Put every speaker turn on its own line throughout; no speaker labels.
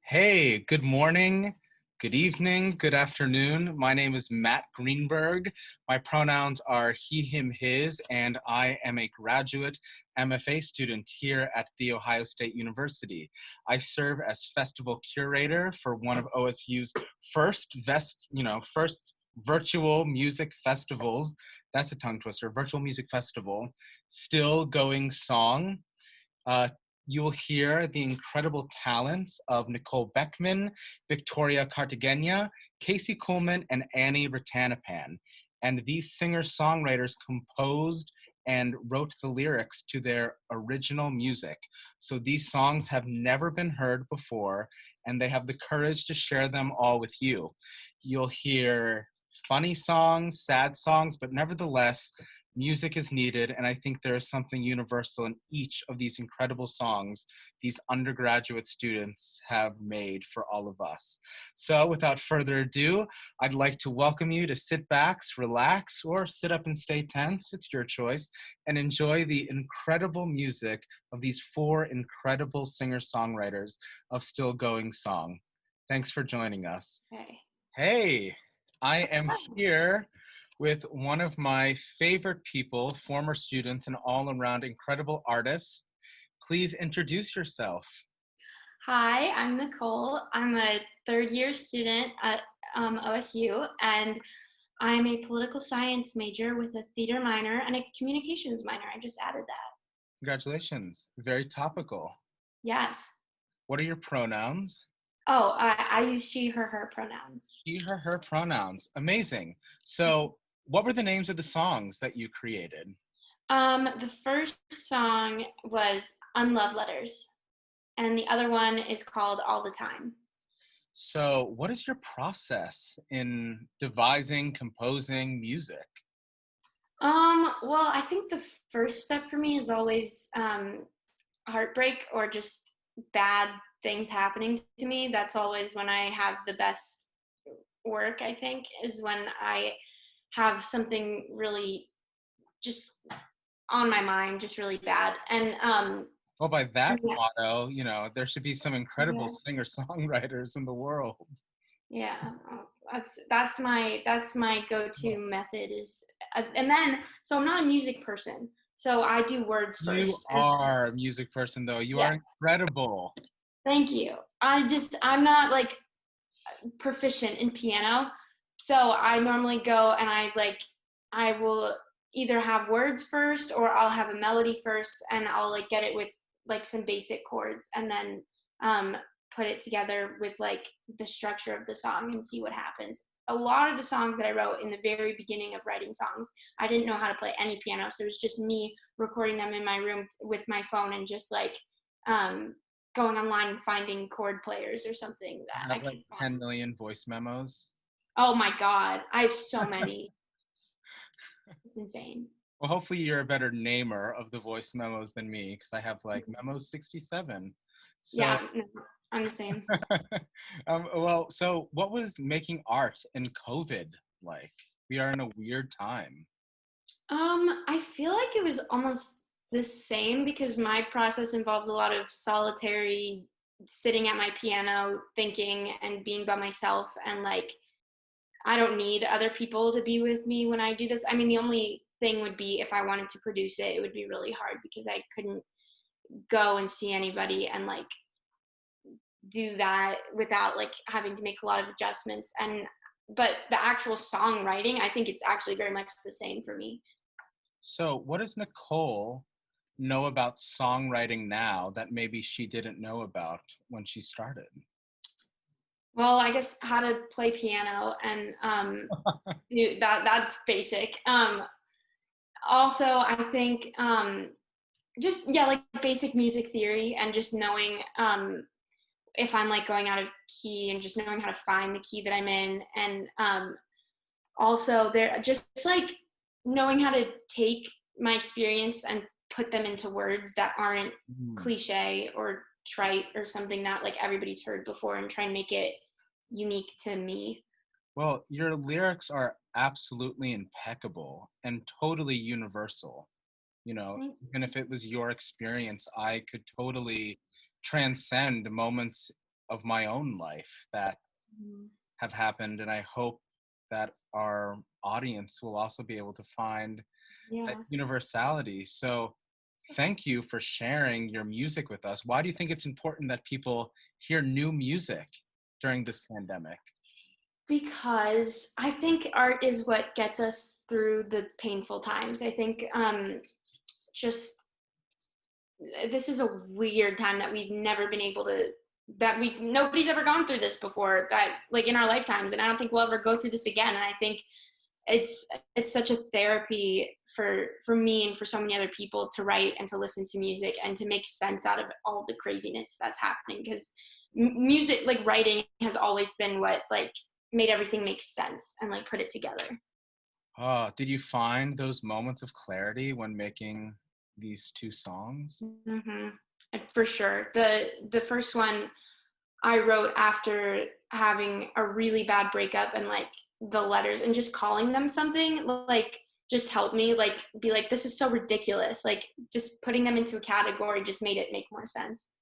Hey, good morning, good evening, good afternoon. My name is Matt Greenberg. My pronouns are he, him, his, and I am a graduate MFA student here at The Ohio State University. I serve as festival curator for one of OSU's first virtual music festivals. That's a tongue twister, virtual music festival, Still Going Song. Uh, you will hear the incredible talents of Nicole Beckman, Victoria Cartegena, Casey Kuhlman, and Annie Ratanapan. And these singer-songwriters composed and wrote the lyrics to their original music. So these songs have never been heard before, and they have the courage to share them all with you. You'll hear funny songs, sad songs, but nevertheless, music is needed, and I think there is something universal in each of these incredible songs these undergraduate students have made for all of us. So without further ado, I'd like to welcome you to sit back, relax, or sit up and stay tense, it's your choice, and enjoy the incredible music of these four incredible singer-songwriters of Still Going Song. Thanks for joining us.
Okay.
Hey, I am here with one of my favorite people, former students, and all-around incredible artists. Please introduce yourself.
Hi, I'm Nicole. I'm a third year student at OSU, and I'm a political science major with a theater minor and a communications minor. I just added that.
Congratulations. Very topical.
Yes.
What are your pronouns?
Oh, I use she, her pronouns.
He, her pronouns. Amazing. So, what were the names of the songs that you created?
The first song was Unlove Letters, and the other one is called All the Time.
So, what is your process in devising, composing music?
Well, I think the first step for me is always heartbreak or just bad things happening to me. That's always when I have the best work, I think, is when I have something really just on my mind, just really bad.
Well, by that
Yeah,
motto, there should be some incredible
yeah,
singer-songwriters in the world.
yeah. That's my go-to method is, and then so I'm not a music person, so I do words
You
first, and
are a music person, though. You are
yes,
incredible.
thank you. I'm not like proficient in piano. So I normally go and I will either have words first or I'll have a melody first and I'll like get it with like some basic chords and then um put it together with like the structure of the song and see what happens. A lot of the songs that I wrote in the very beginning of writing songs, I didn't know how to play any piano, so it was just me recording them in my room with my phone and just like um going online and finding chord players or something
You
that I
have like
could find.
10 million voice memos.
Oh my God, I have so many. It's insane.
Well, hopefully you're a better namer of the voice memos than me, because I have like memos 67. So,
Yeah, no, I'm the same.
so what was making art in COVID like? We are in a weird time.
I feel like it was almost the same because my process involves a lot of solitary sitting at my piano, thinking and being by myself. And like, I don't need other people to be with me when I do this. I mean, the only thing would be if I wanted to produce it, it would be really hard because I couldn't go and see anybody and like do that without like having to make a lot of adjustments. But the actual songwriting, I think it's actually very much the same for me.
So, what does Nicole know about songwriting now that maybe she didn't know about when she started?
Well, I guess how to play piano and do that's basic. Also I think just yeah, like basic music theory and just knowing if I'm like going out of key and just knowing how to find the key that I'm in. And also there just like knowing how to take my experience and put them into words that aren't
Hmm.
cliche or trite or something that like everybody's heard before and try and make it unique to me.
Well, your lyrics are absolutely impeccable and totally universal. Even if it was your experience, I could totally transcend moments of my own life that have happened, and I hope that our audience will also be able to find that universality. So thank you for sharing your music with us. Why do you think it's important that people hear new music during this pandemic?
Because I think art is what gets us through the painful times. I think just this is a weird time that we've never been able to, nobody's ever gone through this before, that like in our lifetimes, and I don't think we'll ever go through this again. And I think it's such a therapy for me and for so many other people to write and to listen to music and to make sense out of all the craziness that's happening, because music, like writing, has always been what like made everything make sense and like put it together.
Did you find those moments of clarity when making these two songs?
Mm-hmm. For sure. The first one I wrote after having a really bad breakup, and like the letters and just calling them something like just helped me like be like, this is so ridiculous. Like just putting them into a category just made it make more sense.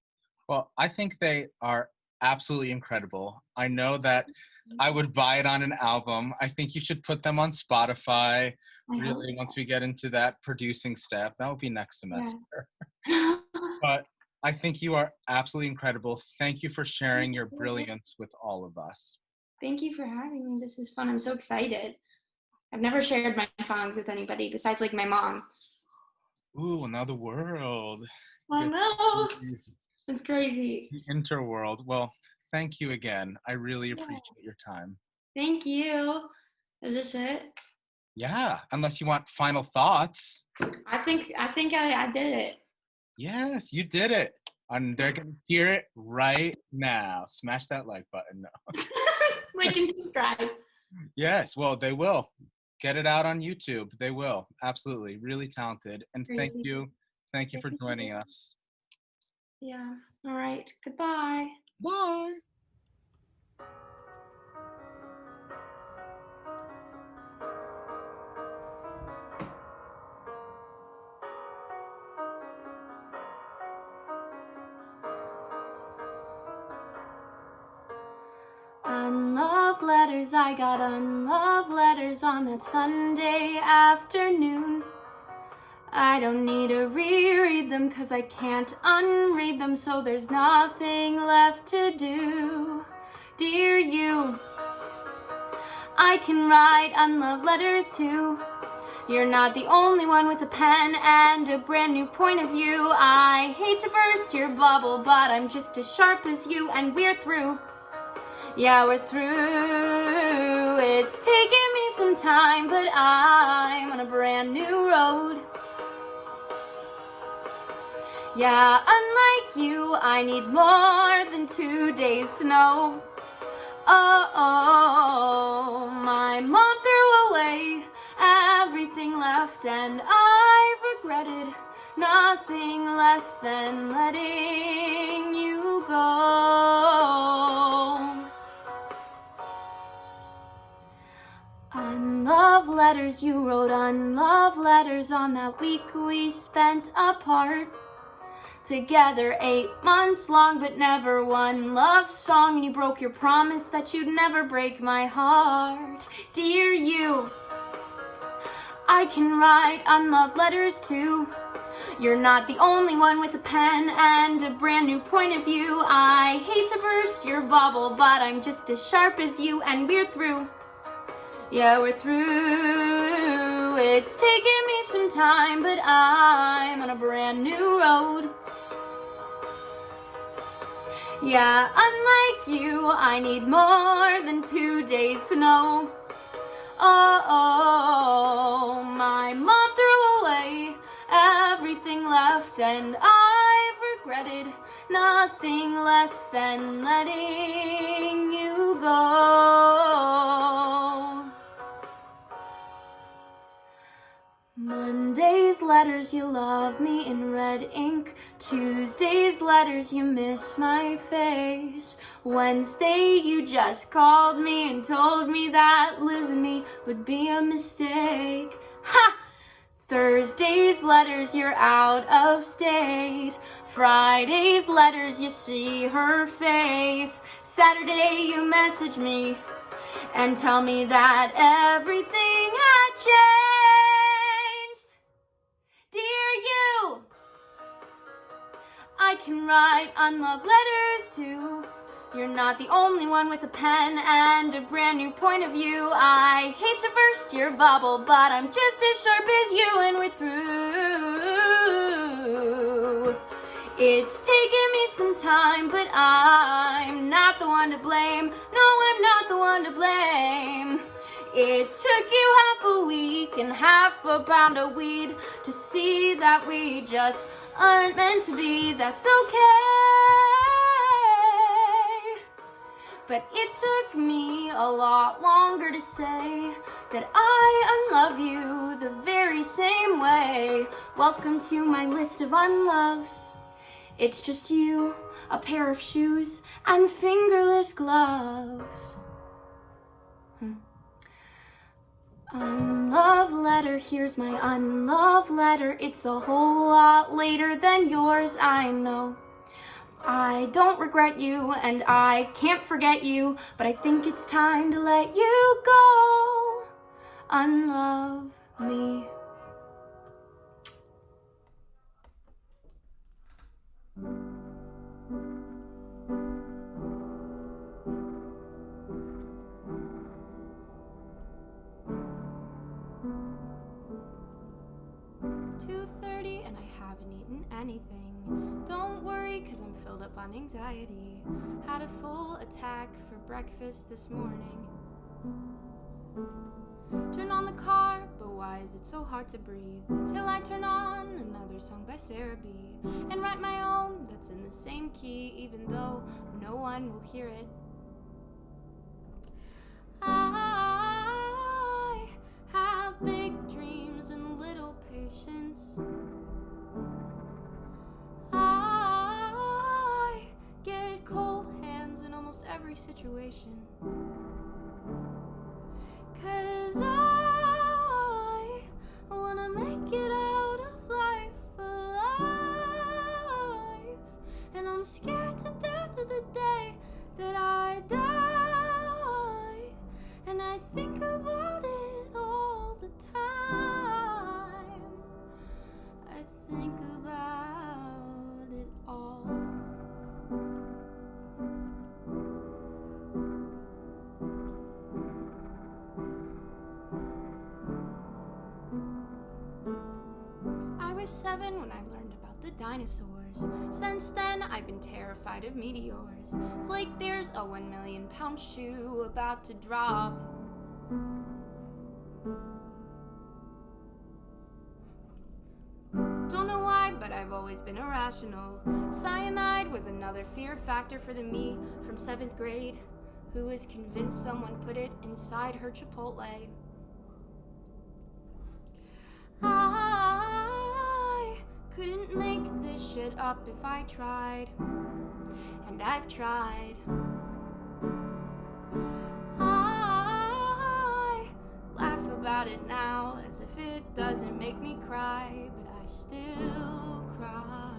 Well, I think they are absolutely incredible. I know that I would buy it on an album. I think you should put them on Spotify. Really, once we get into that producing step, that will be next semester.
Yeah.
But I think you are absolutely incredible. Thank you for sharing your brilliance with all of us.
Thank you for having me. This is fun. I'm so excited. I've never shared my songs with anybody besides like my mom.
Ooh, another world.
I know. It's crazy.
The interworld. Well, thank you again. I really appreciate your time.
Thank you. Is this it?
Yeah, unless you want final thoughts.
I think I did it.
Yes, you did it. And they're going to hear it right now. Smash that like button. No.
Like and subscribe.
Yes, well, they will. Get it out on YouTube. They will. Absolutely. Really talented. And
Crazy.
thank you. Thank you for joining us.
Yeah. All right. Goodbye.
Bye.
Unloved letters, I got unloved letters on that Sunday afternoon. I don't need to reread them, 'cause I can't unread them, so there's nothing left to do. Dear you, I can write unloved letters too. You're not the only one with a pen and a brand new point of view. I hate to burst your bubble, but I'm just as sharp as you, and we're through. Yeah, we're through. It's taken me some time, but I'm on a brand new road. Yeah, unlike you, I need more than 2 days to know. Oh, my mom threw away everything left, and I've regretted nothing less than letting you go. Unloved letters, you wrote unloved letters on that week we spent apart. Together 8 months long, but never one love song. And you broke your promise that you'd never break my heart. Dear you, I can write unloved letters too. You're not the only one with a pen and a brand new point of view. I hate to burst your bubble, but I'm just as sharp as you, and we're through. Yeah, we're through. It's taken me some time, but I'm on a brand new road. Yeah, unlike you, I need more than 2 days to know. Oh, my mom threw away everything left, and I've regretted nothing less than letting you go. Monday's letters, you love me in red ink. Tuesday's letters, you miss my face. Wednesday, you just called me and told me that losing me would be a mistake. Ha! Thursday's letters, you're out of state. Friday's letters, you see her face. Saturday you message me and tell me that everything had changed. Dear you, I can write unloved letters too. You're not the only one with a pen and a brand new point of view. I hate to burst your bubble, but I'm just as sharp as you and we're through. It's taken me some time, but I'm not the one to blame. No, I'm not the one to blame. It took you half a week and half a pound of weed to see that we just aren't meant to be. That's okay. But it took me a lot longer to say that I unlove you the very same way. Welcome to my list of unloves. It's just you, a pair of shoes, and fingerless gloves. Unloved letter, here's my unloved letter. It's a whole lot later than yours, I know. I don't regret you and I can't forget you, but I think it's time to let you go. Unlove me. And I haven't eaten anything. Don't worry, cause I'm filled up on anxiety. Had a full attack for breakfast this morning. Turn on the car, but why is it so hard to breathe? Till I turn on another song by Sarah B. And write my own that's in the same key, even though no one will hear it. I have big dreams and little patience. I get cold hands in almost every situation. 'Cause I wanna make it out of life alive. And I'm scared to death of the day that I die. And I think about it all the time. I think about it all. I was 7 when I learned about the dinosaurs. Since then, I've been terrified of meteors. It's like there's a 1 million pound shoe about to drop. Don't know why, but I've always been irrational. Cyanide was another fear factor for the me from 7th grade who was convinced someone put it inside her Chipotle. I couldn't make this shit up if I tried, and I've tried. I laugh about it now as if it doesn't make me cry, but I still cry.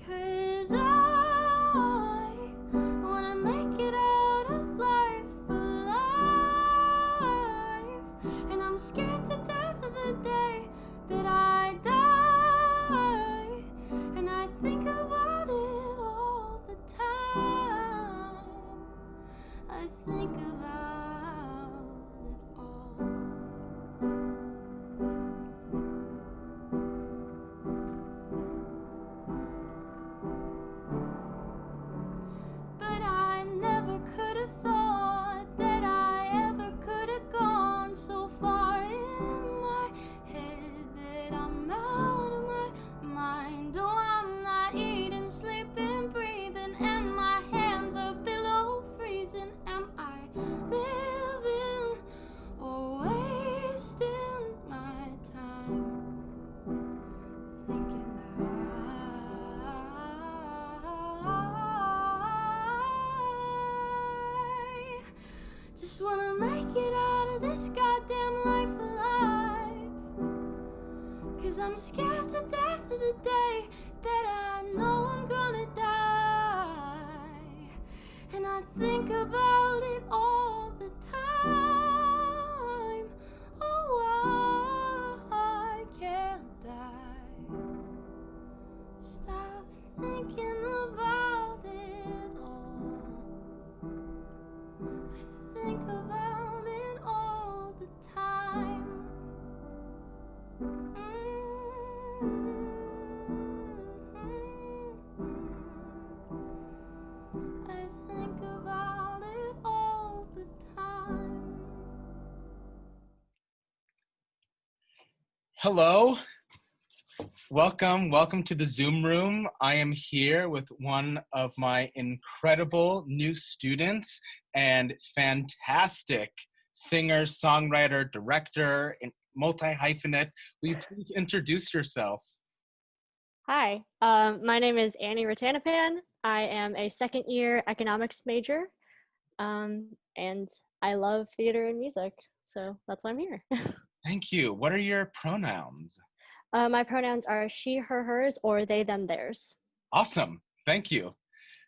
'Cause I wanna make it out of life alive, and I'm scared to death of the day that I die. And I think about it all the time. I think about it all. But I never could have thought that I ever could have gone so far in my head that I'm out of my mind. Oh, I'm not eating, sleeping, breathing, and my hands are below freezing. Am I living or wasting my time thinking I just wanna make it out of this goddamn life alive? 'Cause I'm scared to death of the day
that I know I'm gonna die, and I think about it all the time. Oh, I can't die. Stop thinking about it all. I think about it all the time. I think about it all the time.
Hello, welcome to the Zoom room. I am here with one of my incredible new students and fantastic singer, songwriter, director, and multi-hyphenate. Will you please introduce yourself?
Hi, my name is Annie Ratanapan. I am a second year economics major, and I love theater and music, so that's why I'm here.
Thank you. What are your pronouns?
My pronouns are she, her, hers, or they, them, theirs.
Awesome. Thank you.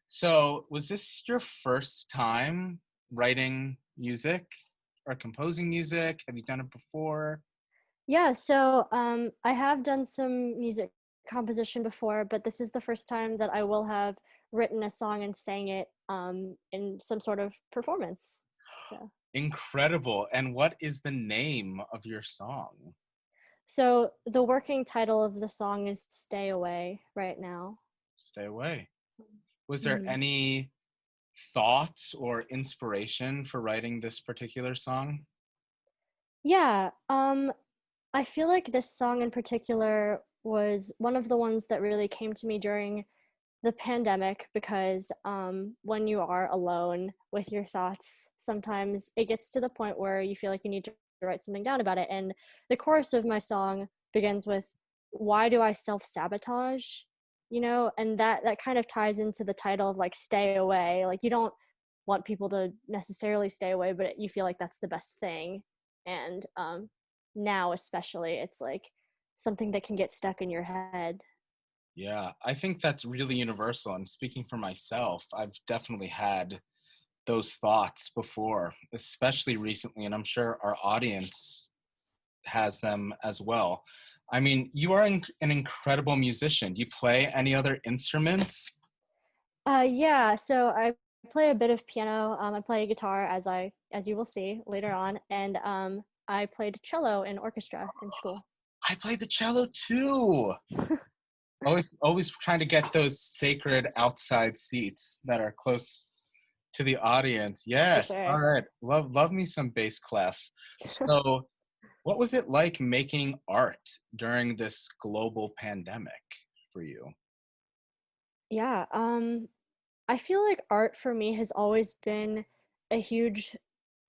So, was this your first time writing music or composing music? Have you done it before?
Yeah, so I have done some music composition before, but this is the first time that I will have written a song and sang it in some sort of performance. So.
Incredible. And what is the name of your song?
So the working title of the song is Stay Away right now.
Stay Away. Was there
Mm-hmm.
any thoughts or inspiration for writing this particular song?
Yeah, I feel like this song in particular was one of the ones that really came to me during the pandemic because when you are alone with your thoughts, sometimes it gets to the point where you feel like you need to write something down about it. And the chorus of my song begins with, "Why do I self-sabotage?" You know, and that kind of ties into the title of like Stay Away. Like you don't want people to necessarily stay away, but you feel like that's the best thing. And now especially, it's like something that can get stuck in your head.
Yeah, I think that's really universal. And speaking for myself, I've definitely had those thoughts before, especially recently, and I'm sure our audience has them as well. I mean, you are an incredible musician. Do you play any other instruments?
Yeah, so I play a bit of piano. I play guitar as you will see later on, and I played cello in orchestra in school.
I play the cello too. Always trying to get those sacred outside seats that are close to the audience.
For
Yes. All
sure.
right. Love me some bass clef. So, what was it like making art during this global pandemic for you?
Yeah, I feel like art for me has always been a huge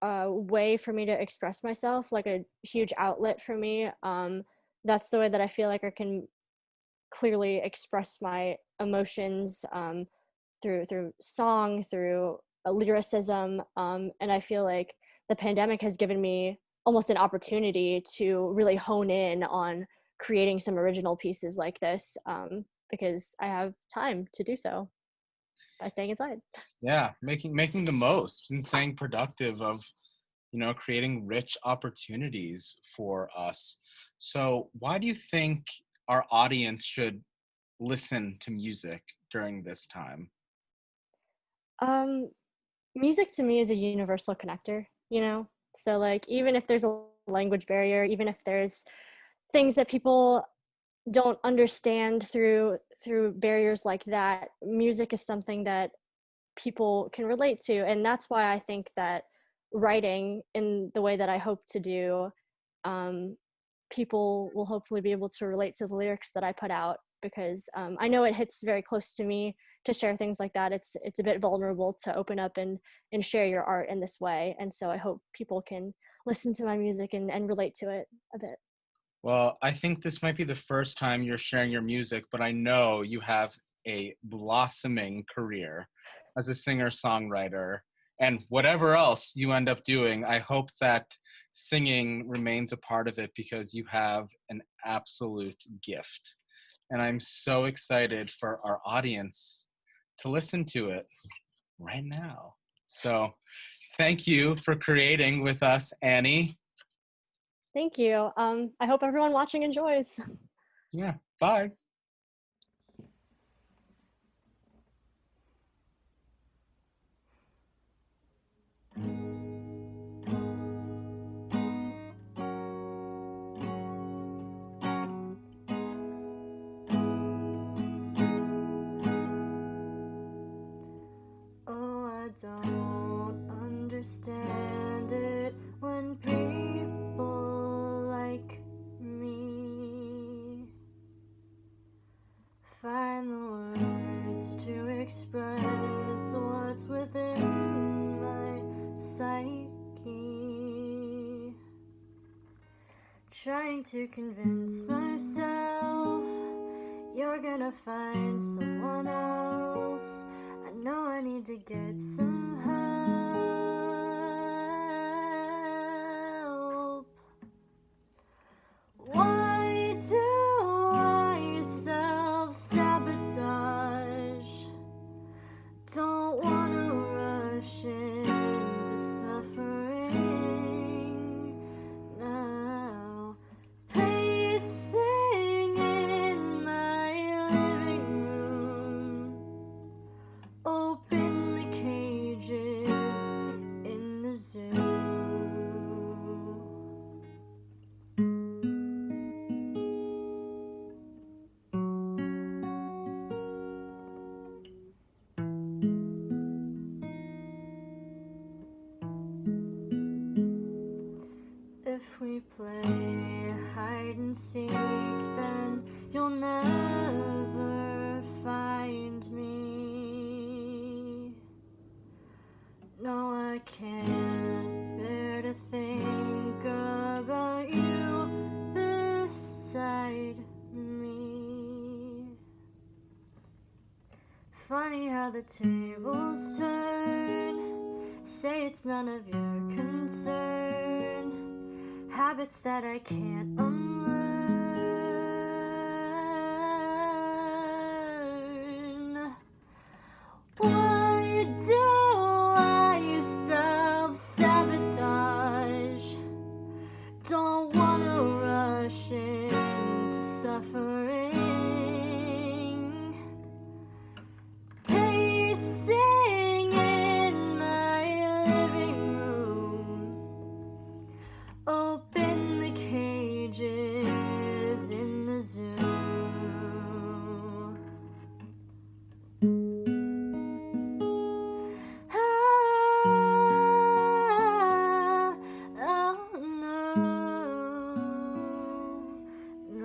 way for me to express myself, like a huge outlet for me. That's the way that I feel like I can clearly express my emotions through song, through lyricism, and I feel like the pandemic has given me almost an opportunity to really hone in on creating some original pieces like this because I have time to do so by staying inside.
Yeah, making the most and staying productive of, creating rich opportunities for us. So, why do you think our audience should listen to music during this time?
Um, Music to me is a universal connector, you know? So like even if there's a language barrier, even if there's things that people don't understand through barriers like that, music is something that people can relate to. And that's why I think that writing in the way that I hope to do, um, people will hopefully be able to relate to the lyrics that I put out because I know it hits very close to me to share things like that. It's a bit vulnerable to open up and share your art in this way. And so I hope people can listen to my music and relate to it a bit.
Well, I think this might be the first time you're sharing your music, but I know you have a blossoming career as a singer-songwriter. And whatever else you end up doing, I hope that singing remains a part of it because you have an absolute gift and I'm so excited for our audience to listen to it right now. So thank you for creating with us, Annie.
Thank you. I hope everyone watching enjoys.
Yeah, bye.
Oh, I don't understand it when people like me find the words to express what's within my psyche. Trying to convince myself you're gonna find someone else. I know I need to get some help. Why do I self-sabotage? Don't wanna rush into suffering now. Pacing in my living room, open the cages in the zoo. If we play hide and seek, then you'll never find me. No, I can't bear to think about you beside me. Funny how the tables turn, say it's none of your concern. Habits that I can't unlearn. Why do I self-sabotage? Don't wanna rush into suffering. Pacing in my living room, open the cages in the zoo. Oh no, no.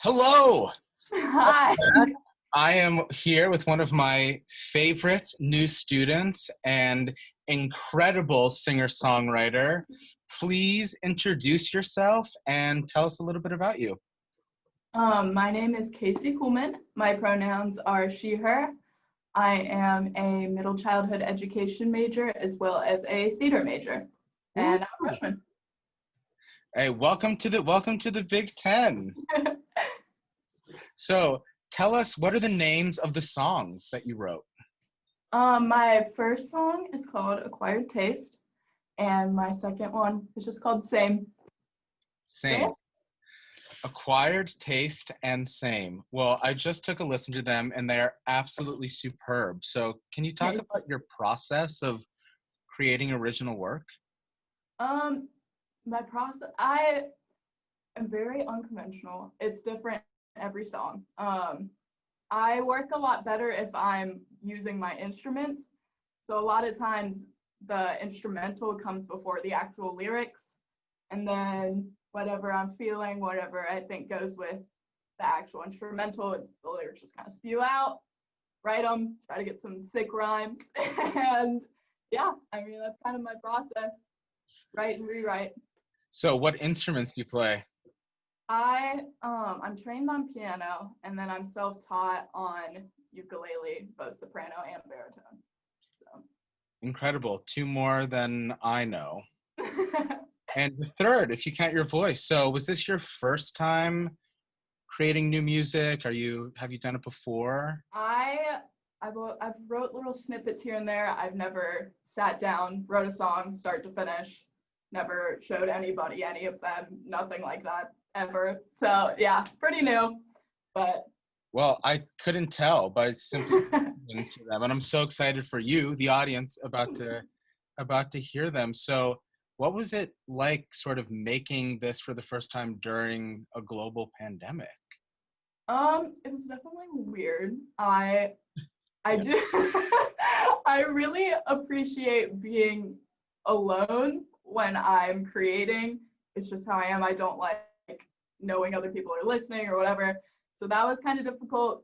Hello.
Hi.
I am here with one of my favorite new students and incredible singer-songwriter. Please introduce yourself and tell us a little bit about you.
My name is Casey Kuhlman. My pronouns are she, her. I am a middle childhood education major as well as a theater major, and I'm a freshman.
Hey, welcome to the Big Ten. So tell us, what are the names of the songs that you wrote?
My first song is called Acquired Taste, and my second one is just called Same.
Same. Acquired Taste and Same. Well, I just took a listen to them and they're absolutely superb. So can you talk about your process of creating original work?
My process, I am very unconventional. It's different every song. I work a lot better if I'm using my instruments. So a lot of times the instrumental comes before the actual lyrics, and then whatever I'm feeling, whatever I think goes with the actual instrumental, the lyrics just kind of spew out. write them, try to get some sick rhymes. And yeah, I mean, that's kind of my process, write and rewrite.
So what instruments do you play?
I'm trained on piano, and then I'm self-taught on ukulele, both soprano and baritone. So
Incredible. Two more than I know. And the third, if you count your voice. So was this your first time creating new music? Have you done it before?
I've wrote little snippets here and there. I've never sat down, wrote a song start to finish, never showed anybody any of them, nothing like that ever. So yeah, pretty new, but.
Well, I couldn't tell by simply listening to them, and I'm so excited for you, the audience, about to hear them. So what was it like sort of making this for the first time during a global pandemic?
It was definitely weird. I do I really appreciate being alone when I'm creating. It's just how I am. I don't like knowing other people are listening or whatever. So that was kind of difficult.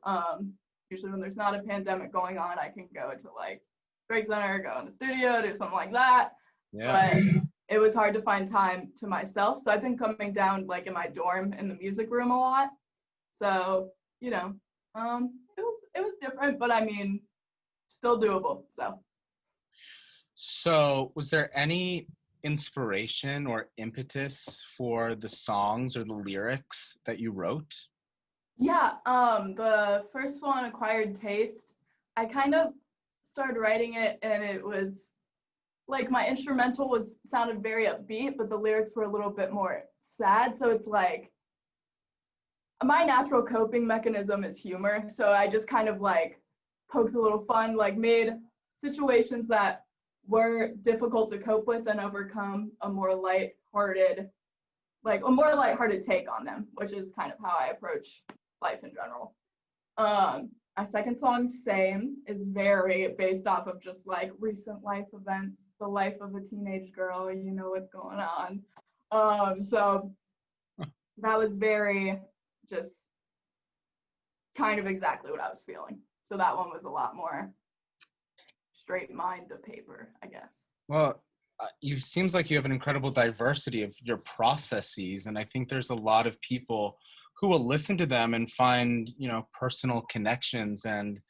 Usually when there's not a pandemic going on, I can go to like break center, go in the studio, do something like that. Yeah. But it was hard to find time to myself. So I've been coming down like in my dorm in the music room a lot. So, you know, it was different, but I mean, still doable.
So was there any inspiration or impetus for the songs or the lyrics that you wrote?
Yeah, the first one, Acquired Taste, I kind of started writing it, and it was like my instrumental sounded very upbeat, but the lyrics were a little bit more sad. So it's like my natural coping mechanism is humor. So I just kind of like poked a little fun, like made situations that were difficult to cope with and overcome a more lighthearted take on them, which is kind of how I approach life in general. My second song, Same, is very based off of just like recent life events, the life of a teenage girl, you know what's going on. So that was very just kind of exactly what I was feeling. So that one was a lot more straight mind to paper, I guess.
Well, it seems like you have an incredible diversity of your processes, and I think there's a lot of people who will listen to them and find, personal connections and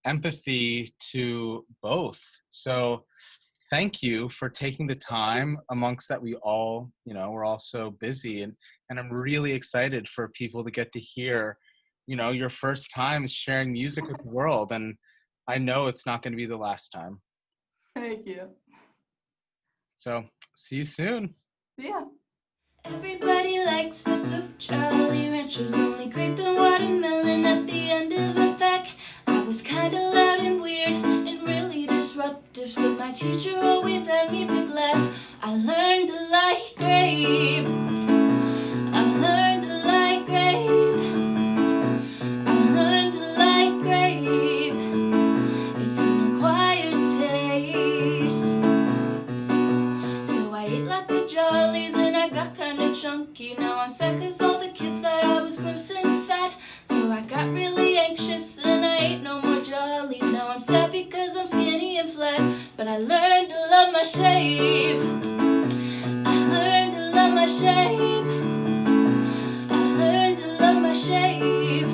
empathy to both. So thank you for taking the time amongst that. We all, we're all so busy, and I'm really excited for people to get to hear, your first time sharing music with the world. And I know it's not going to be the last time.
Thank you.
So see you soon.
Yeah.
Everybody likes the blue Charlie Ranchers, only creeping watermelon at the end of a pack. I was kinda loud and weird and really disruptive, so my teacher always had me pick last. I learned to like grape. I learned to like grape. I learned to like grape. It's an acquired taste. So I ate lots of jollies and I got kinda chunky. Now I'm sad cause all the kids thought I was gross and fat. So I got really anxious and I ate no more jollies. Now I'm sad because I'm skinny and flat. But I learned to love my shape. I learned to love my shape. I learned to love my shape.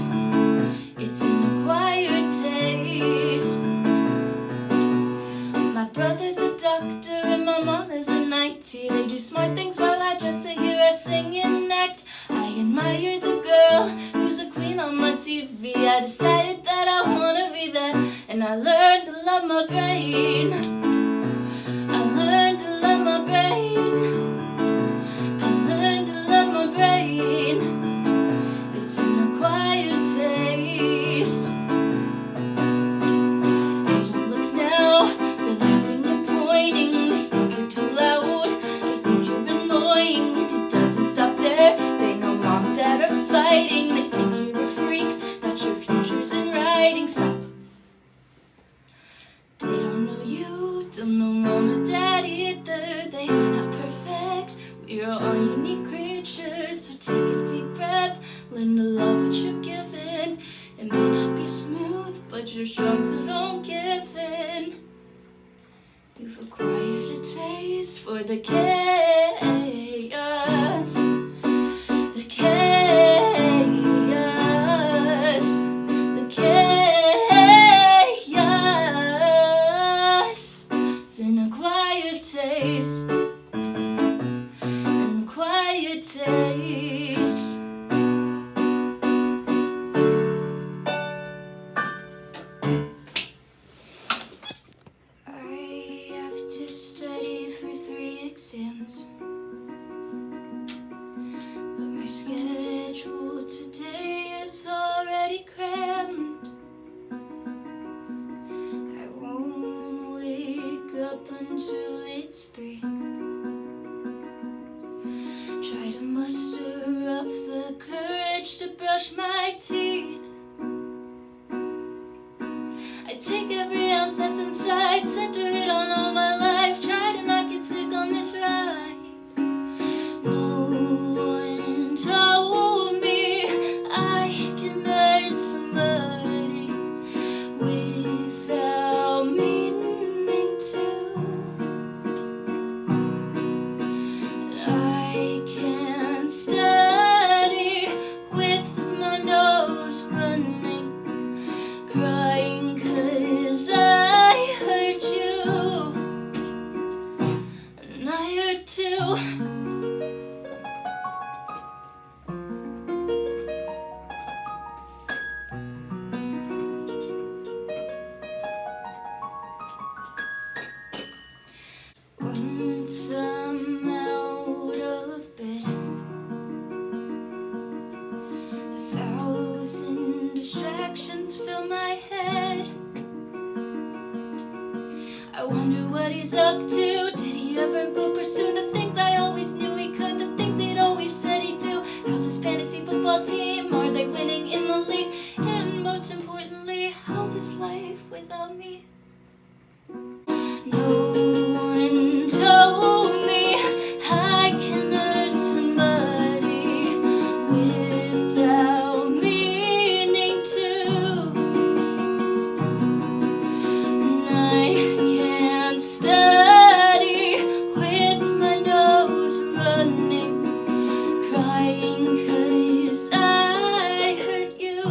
It's an acquired taste. My brother's a doctor and my mom is an IT. They do smart things while I just sit here and sing and act. I admire the girl who's a queen on my TV. I decided that I wanna be that, and I learned to love my brain. I learned to love my brain. I learned to love my brain. It's an acquired taste. They don't look now, they're laughing and pointing. They think you're too loud, they think you're annoying. And it doesn't stop there, they know mom and dad are fighting. They think you're a freak, that your future's in writing. Stop. They don't know you, don't know mom or dad either. They are not perfect, we are all unique creatures. So take a deep breath, learn to love what you're given. It may not be smooth, but you're strong, so acquired a taste for the chaos. The chaos. The chaos. It's an acquired taste. An acquired taste. I have to study for 3 exams, but my schedule today is already crammed. I won't wake up until it's 3. Try to muster up the courage to brush my teeth. I take every ounce that's inside, center it on all my life, try to not get sick on this ride. No one told me I can hurt somebody without meaning to. I can't study with my nose running, crying 'cause I hurt you, and I hurt too. Once I'm out of bed, 1,000 distractions fill my head. I wonder what he's up to. Did he ever go pursue the things I always knew he could, the things he'd always said he'd do? How's his fantasy football team? Are they winning in the league? And most importantly, how's his life without me? No one told me I can hurt somebody without meaning to. And I can't study with my nose running, crying 'cause I hurt you,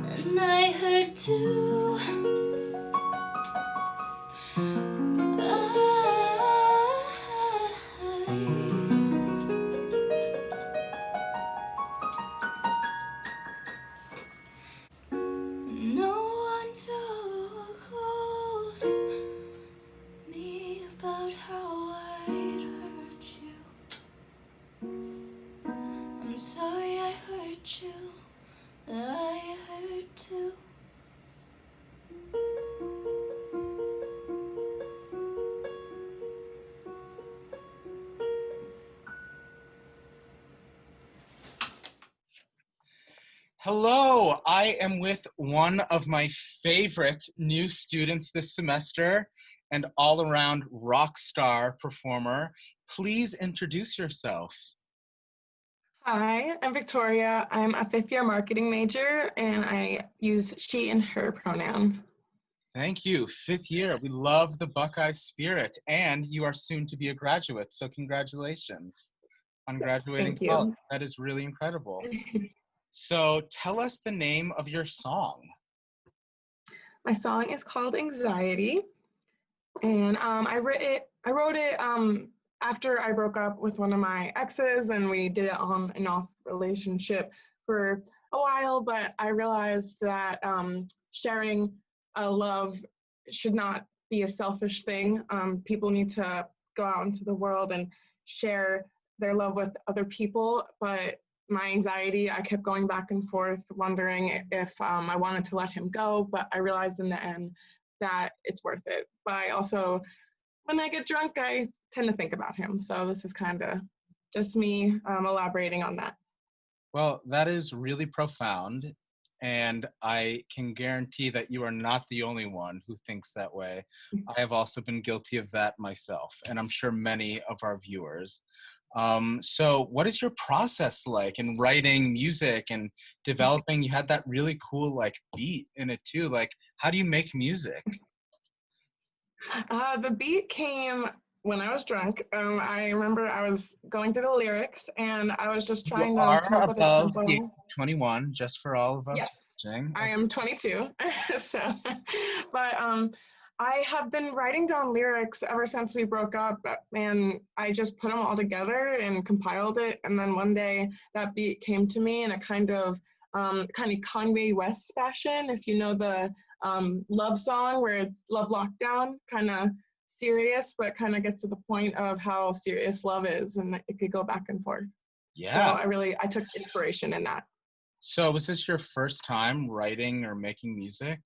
and I hurt too. No one told me about how I'd hurt you. I'm sorry I hurt you. I hurt too.
Hello, I am with one of my favorite new students this semester and all-around rock star performer. Please introduce yourself.
Hi, I'm Victoria. I'm a 5th-year marketing major, and I use she and her pronouns.
Thank you, 5th year. We love the Buckeye spirit, and you are soon to be a graduate, so congratulations on graduating
Thank you.
college. That is really incredible. So tell us the name of your song.
My song is called Anxiety, and I wrote it after I broke up with one of my exes, and we did it on and off relationship for a while, but I realized that sharing a love should not be a selfish thing. People need to go out into the world and share their love with other people, but my anxiety, I kept going back and forth, wondering if I wanted to let him go, but I realized in the end that it's worth it. But I also, when I get drunk, I tend to think about him. So this is kind of just me elaborating on that.
Well, that is really profound, and I can guarantee that you are not the only one who thinks that way. I have also been guilty of that myself, and I'm sure many of our viewers. So what is your process like in writing music and developing? You had that really cool like beat in it too. Like, how do you make music?
The beat came when I was drunk. I remember I was going through the lyrics and I was just
You
trying to come
are
up with a
above the age
tempo.
of 21, just for all of us
Yes,
watching.
I am 22. So, but I have been writing down lyrics ever since we broke up, and I just put them all together and compiled it. And then one day that beat came to me in a kind of Kanye West fashion. If you know the love song where it's Love Lockdown, kind of serious, but kind of gets to the point of how serious love is, and it could go back and forth. So
Yeah.
I took inspiration in that.
So was this your first time writing or making music?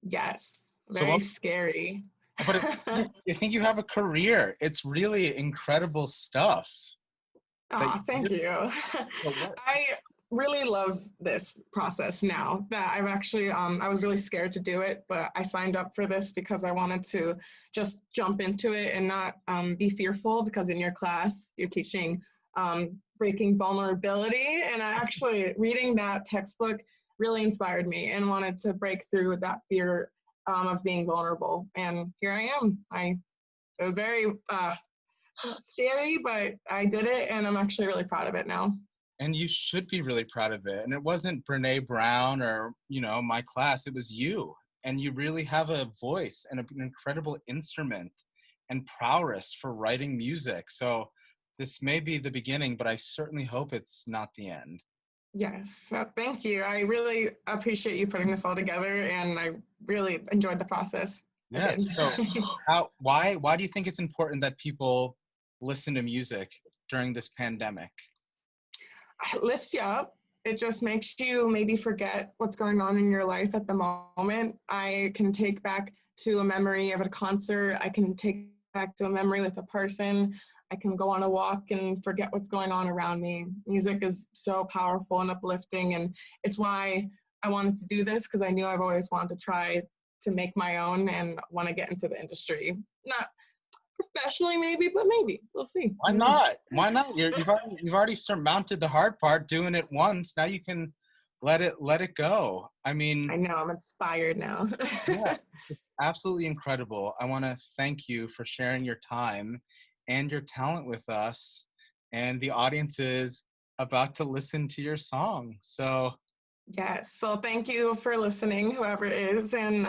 Yes,
So
very scary.
but I think you have a career. It's really incredible stuff.
Oh, thank you.
So what-
I really love this process now that I've actually, I was really scared to do it, but I signed up for this because I wanted to just jump into it and not be fearful, because in your class, you're teaching breaking vulnerability. And I actually, reading that textbook really inspired me and wanted to break through that fear of being vulnerable. And here I am. It was very scary, but I did it, and I'm actually really proud of it now.
And you should be really proud of it. And it wasn't Brene Brown or, my class. It was you. And you really have a voice and an incredible instrument and prowess for writing music. So this may be the beginning, but I certainly hope it's not the end.
Yes, thank you. I really appreciate you putting this all together, and I really enjoyed the process.
Yes. So why do you think it's important that people listen to music during this pandemic?
It lifts you up. It just makes you maybe forget what's going on in your life at the moment. I can take back to a memory of a concert. I can take back to a memory with a person. I can go on a walk and forget what's going on around me. Music is so powerful and uplifting, and it's why I wanted to do this, because I knew I've always wanted to try to make my own and want to get into the industry. Not professionally, maybe, but maybe we'll see.
Why not? Why not? You've already surmounted the hard part doing it once. Now you can let it go. I mean,
I know, I'm inspired now.
yeah, it's absolutely incredible. I want to thank you for sharing your time and your talent with us. And the audience is about to listen to your song. So
Yes, so thank you for listening, whoever it is, and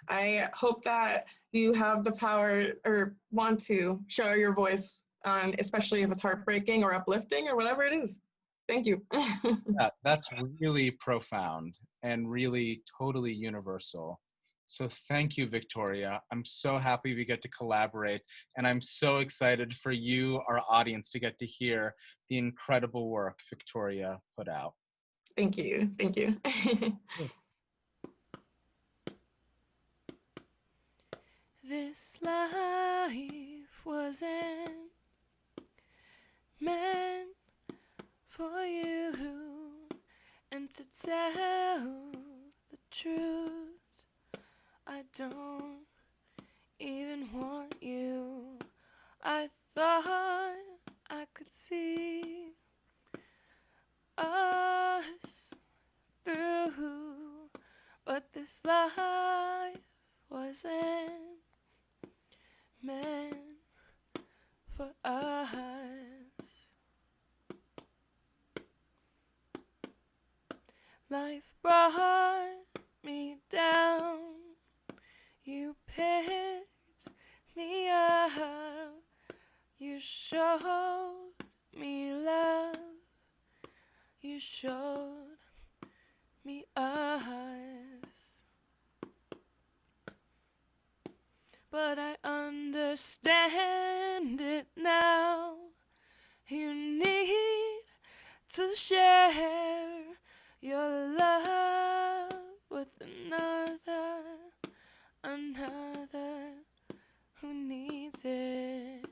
I hope that you have the power or want to share your voice, especially if it's heartbreaking or uplifting or whatever it is. Thank you.
yeah, that's really profound and really totally universal. So thank you, Victoria. I'm so happy we get to collaborate, and I'm so excited for you, our audience, to get to hear the incredible work Victoria put out.
Thank you. Thank you.
This life wasn't meant for you, and to tell the truth, I don't even want you. I thought I could see us through, but this life wasn't meant for us. Life brought me down, you picked me up, you showed me love, you showed me us. But I understand it now. You need to share your love with another who needs it.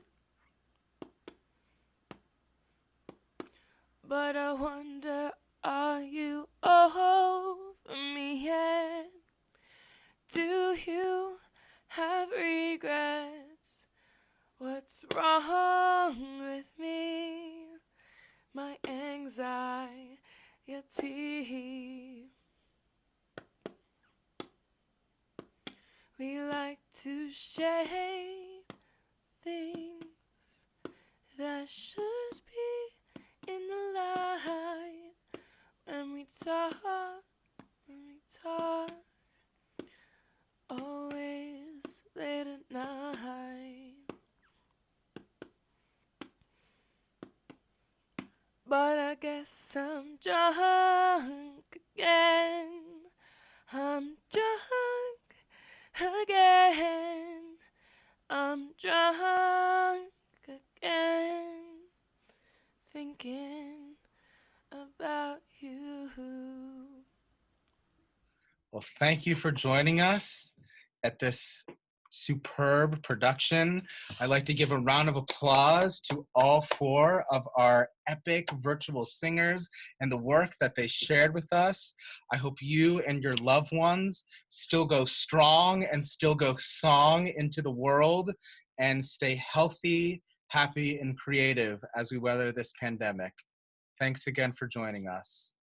But I wonder, are you over me yet? Do you have regrets? What's wrong with me? My anxiety. We like to share things that should be in the light. When we talk, always late at night. But I guess I'm drunk again. I'm drunk again. I'm drunk again. Thinking about you.
Well, thank you for joining us at this superb production. I'd like to give a round of applause to all 4 of our epic virtual singers and the work that they shared with us. I hope you and your loved ones still go strong and still go song into the world and stay healthy, happy, and creative as we weather this pandemic. Thanks again for joining us.